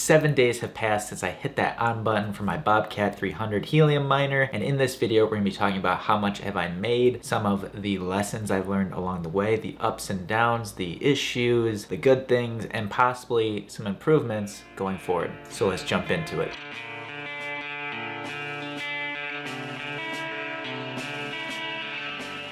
7 days have passed since I hit that on button for my Bobcat 300 Helium miner, and in this video we're going to be talking about how much have I made, some of the lessons I've learned along the way, the ups and downs, the issues, the good things, and possibly some improvements going forward. So let's jump into it.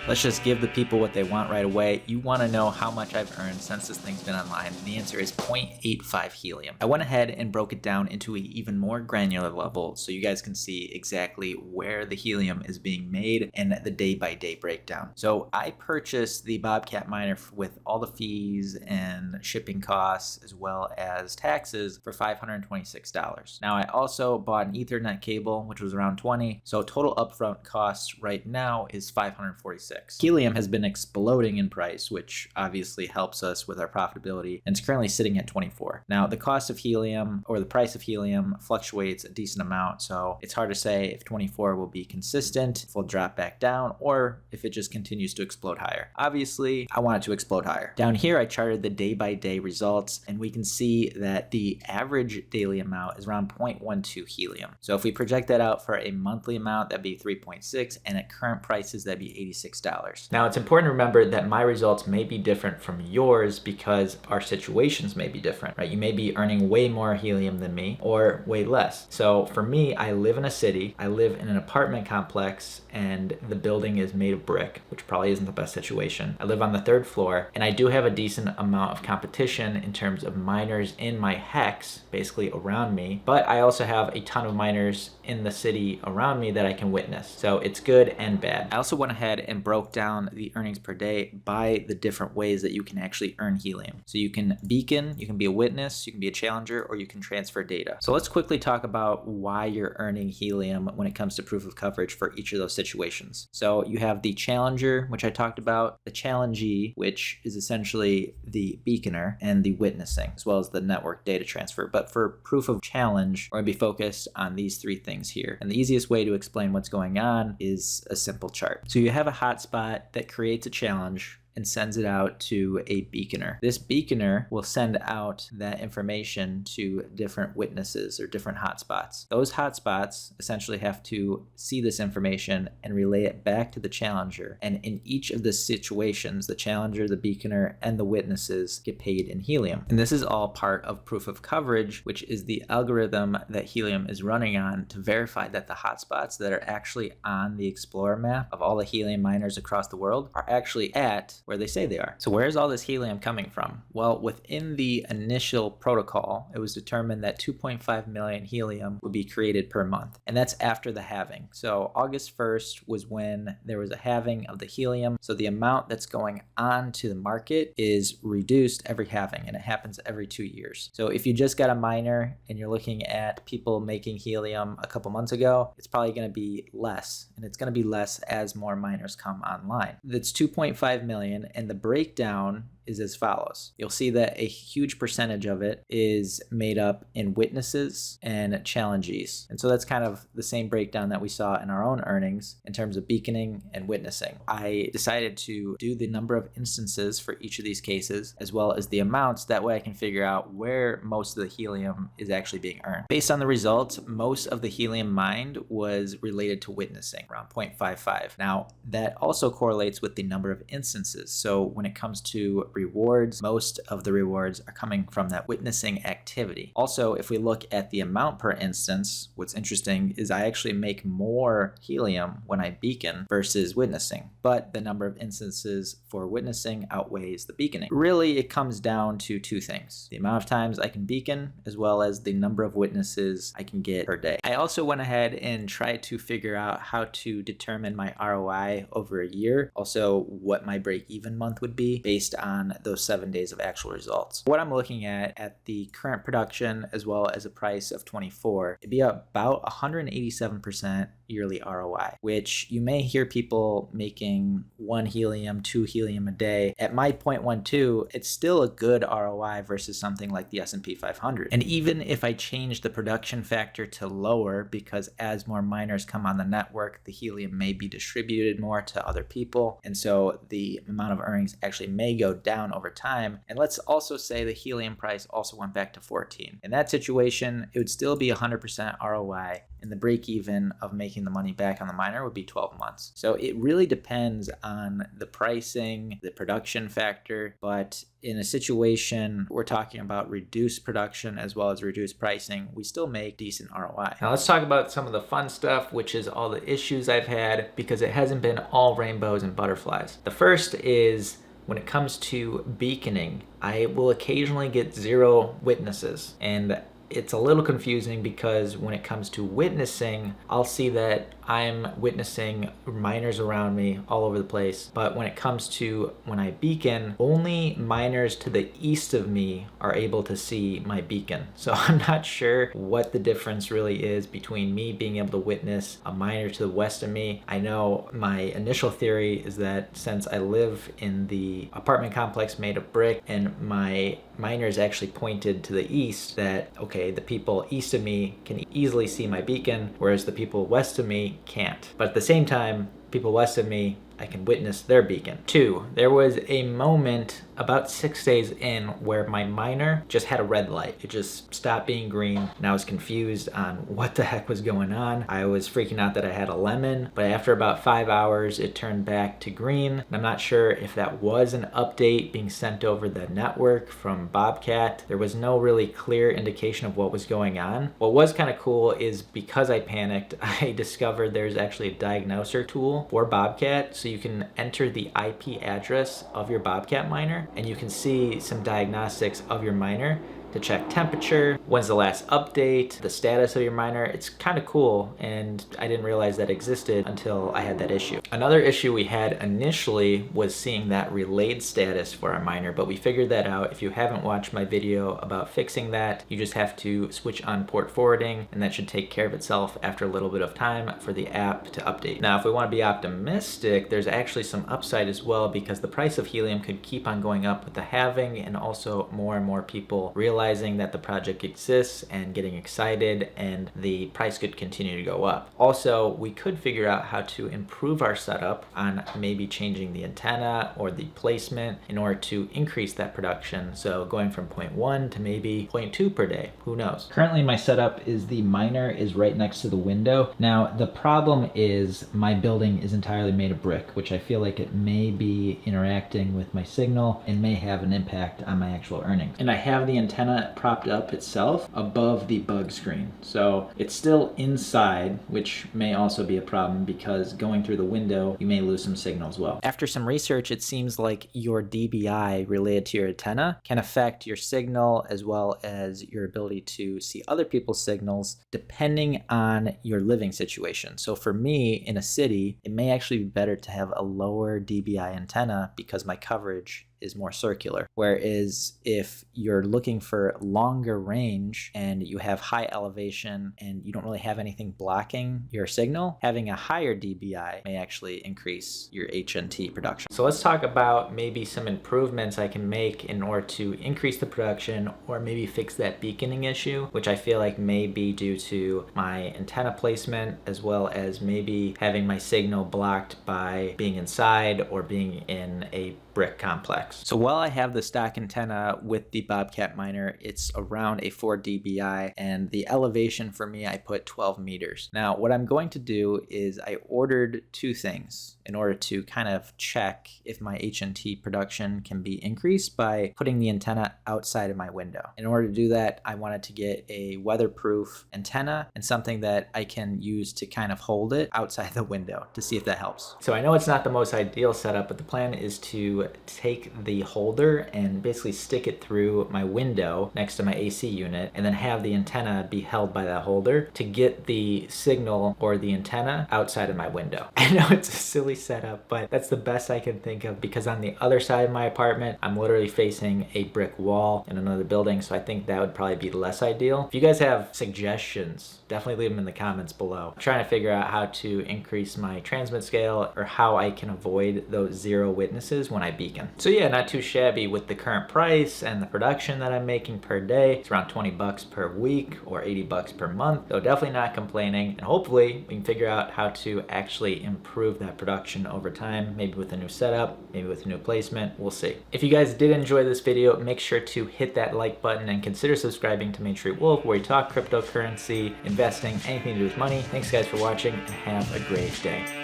Let's just give the people what they want right away. You want to know how much I've earned since this thing's been online, and the answer is 0.85 Helium. I went ahead and broke it down into an even more granular level so you guys can see exactly where the Helium is being made and the day-by-day breakdown. So I purchased the Bobcat miner with all the fees and shipping costs as well as taxes for $526. Now I also bought an Ethernet cable, which was around $20, so total upfront costs right now is $546. Helium has been exploding in price, which obviously helps us with our profitability, and it's currently sitting at 24. Now, the cost of helium or the price of helium fluctuates a decent amount, so it's hard to say if 24 will be consistent, if it'll drop back down, or if it just continues to explode higher. Obviously, I want it to explode higher. Down here, I charted the day-by-day results, and we can see that the average daily amount is around 0.12 helium. So if we project that out for a monthly amount, that'd be 3.6, and at current prices, that'd be $86. Now, it's important to remember that my results may be different from yours because our situations may be different, right? You may be earning way more helium than me or way less. So for me, I live in a city, I live in an apartment complex, and the building is made of brick, which probably isn't the best situation. I live on the 3rd floor, and I do have a decent amount of competition in terms of miners in my hex, basically around me, but I also have a ton of miners in the city around me that I can witness. So it's good and bad. I also went ahead and broke down the earnings per day by the different ways that you can actually earn helium. So you can beacon, you can be a witness, you can be a challenger, or you can transfer data. So let's quickly talk about why you're earning helium when it comes to proof of coverage for each of those situations. So you have the challenger, which I talked about, the challengee, which is essentially the beaconer, and the witnessing, as well as the network data transfer. But for proof of challenge, we're going to be focused on these three things here. And the easiest way to explain what's going on is a simple chart. So you have a hotspot that creates a challenge and sends it out to a beaconer. This beaconer will send out that information to different witnesses or different hotspots. Those hotspots essentially have to see this information and relay it back to the challenger. And in each of the situations, the challenger, the beaconer, and the witnesses get paid in helium. And this is all part of proof of coverage, which is the algorithm that Helium is running on to verify that the hotspots that are actually on the Explorer map of all the helium miners across the world are actually at where they say they are. So where's all this helium coming from? Well, within the initial protocol, it was determined that 2.5 million helium would be created per month. And that's after the halving. So August 1st was when there was a halving of the helium. So the amount that's going on to the market is reduced every halving, and it happens every 2 years. So if you just got a miner and you're looking at people making helium a couple months ago, it's probably going to be less, and it's going to be less as more miners come online. That's 2.5 million. And the breakdown is as follows. You'll see that a huge percentage of it is made up in witnesses and challengees. And so that's kind of the same breakdown that we saw in our own earnings in terms of beaconing and witnessing. I decided to do the number of instances for each of these cases, as well as the amounts. That way I can figure out where most of the helium is actually being earned. Based on the results, most of the helium mined was related to witnessing, around 0.55. Now, that also correlates with the number of instances. So when it comes to rewards, most of the rewards are coming from that witnessing activity. Also, if we look at the amount per instance, what's interesting is I actually make more helium when I beacon versus witnessing, but the number of instances for witnessing outweighs the beaconing. Really, it comes down to two things: the amount of times I can beacon, as well as the number of witnesses I can get per day. I also went ahead and tried to figure out how to determine my ROI over a year, also what my break-even month would be based on those 7 days of actual results. What I'm looking at the current production as well as a price of 24, it'd be about 187% yearly ROI, which you may hear people making 1 helium, 2 helium a day. At my 0.12, it's still a good ROI versus something like the S&P 500. And even if I change the production factor to lower, because as more miners come on the network, the helium may be distributed more to other people, and so the amount of earnings actually may go down down over time. And let's also say the helium price also went back to 14. In that situation, it would still be 100% ROI, and the break even of making the money back on the miner would be 12 months. So it really depends on the pricing, the production factor, but in a situation we're talking about reduced production as well as reduced pricing, we still make decent ROI. Now let's talk about some of the fun stuff, which is all the issues I've had, because it hasn't been all rainbows and butterflies. The first is when it comes to beaconing, I will occasionally get 0 witnesses, and it's a little confusing because when it comes to witnessing, I'll see that I'm witnessing miners around me all over the place. But when it comes to when I beacon, only miners to the east of me are able to see my beacon. So I'm not sure what the difference really is between me being able to witness a miner to the west of me. I know my initial theory is that since I live in the apartment complex made of brick and my miners actually pointed to the east, that okay, the people east of me can easily see my beacon, whereas the people west of me can't. But at the same time, people west of me, I can witness their beacon. 2, there was a moment about 6 days in where my miner just had a red light. It just stopped being green, and I was confused on what the heck was going on. I was freaking out that I had a lemon, but after about 5 hours, it turned back to green. And I'm not sure if that was an update being sent over the network from Bobcat. There was no really clear indication of what was going on. What was kind of cool is because I panicked, I discovered there's actually a diagnoser tool for Bobcat, so you can enter the IP address of your Bobcat miner and you can see some diagnostics of your miner to check temperature, when's the last update, the status of your miner. It's kind of cool, and I didn't realize that existed until I had that issue. Another issue we had initially was seeing that relayed status for our miner, but we figured that out. If you haven't watched my video about fixing that, you just have to switch on port forwarding, and that should take care of itself after a little bit of time for the app to update. Now, if we want to be optimistic, there's actually some upside as well, because the price of helium could keep on going up with the halving, and also more and more people realizing that the project exists and getting excited, and the price could continue to go up. Also, we could figure out how to improve our setup on maybe changing the antenna or the placement in order to increase that production. So going from 0.1 to maybe 0.2 per day, who knows? Currently my setup is the miner is right next to the window. Now the problem is my building is entirely made of brick, which I feel like it may be interacting with my signal and may have an impact on my actual earnings. And I have the antenna propped up itself above the bug screen. So it's still inside, which may also be a problem because going through the window, you may lose some signal as well. After some research, it seems like your DBI related to your antenna can affect your signal as well as your ability to see other people's signals depending on your living situation. So for me in a city, it may actually be better to have a lower DBI antenna because my coverage is more circular. Whereas if you're looking for longer range and you have high elevation and you don't really have anything blocking your signal, having a higher DBI may actually increase your HNT production. So let's talk about maybe some improvements I can make in order to increase the production or maybe fix that beaconing issue, which I feel like may be due to my antenna placement as well as maybe having my signal blocked by being inside or being in a brick complex. So while I have the stock antenna with the Bobcat miner, it's around a 4 dBi, and the elevation for me, I put 12 meters. Now, what I'm going to do is I ordered 2 things in order to kind of check if my HNT production can be increased by putting the antenna outside of my window. In order to do that, I wanted to get a weatherproof antenna and something that I can use to kind of hold it outside the window to see if that helps. So I know it's not the most ideal setup, but the plan is to take the holder and basically stick it through my window next to my AC unit and then have the antenna be held by that holder to get the signal or the antenna outside of my window. I know it's a silly setup, but that's the best I can think of because on the other side of my apartment, I'm literally facing a brick wall in another building, so I think that would probably be less ideal. If you guys have suggestions, definitely leave them in the comments below. I'm trying to figure out how to increase my transmit scale or how I can avoid those 0 witnesses when I beacon. So yeah, not too shabby with the current price and the production that I'm making per day. It's around 20 bucks per week or 80 bucks per month. So definitely not complaining, and hopefully we can figure out how to actually improve that production. production over time, maybe with a new setup, maybe with a new placement, we'll see. If you guys did enjoy this video, make sure to hit that like button and consider subscribing to Main Street Wolf, where we talk cryptocurrency, investing, anything to do with money. Thanks guys for watching, and have a great day.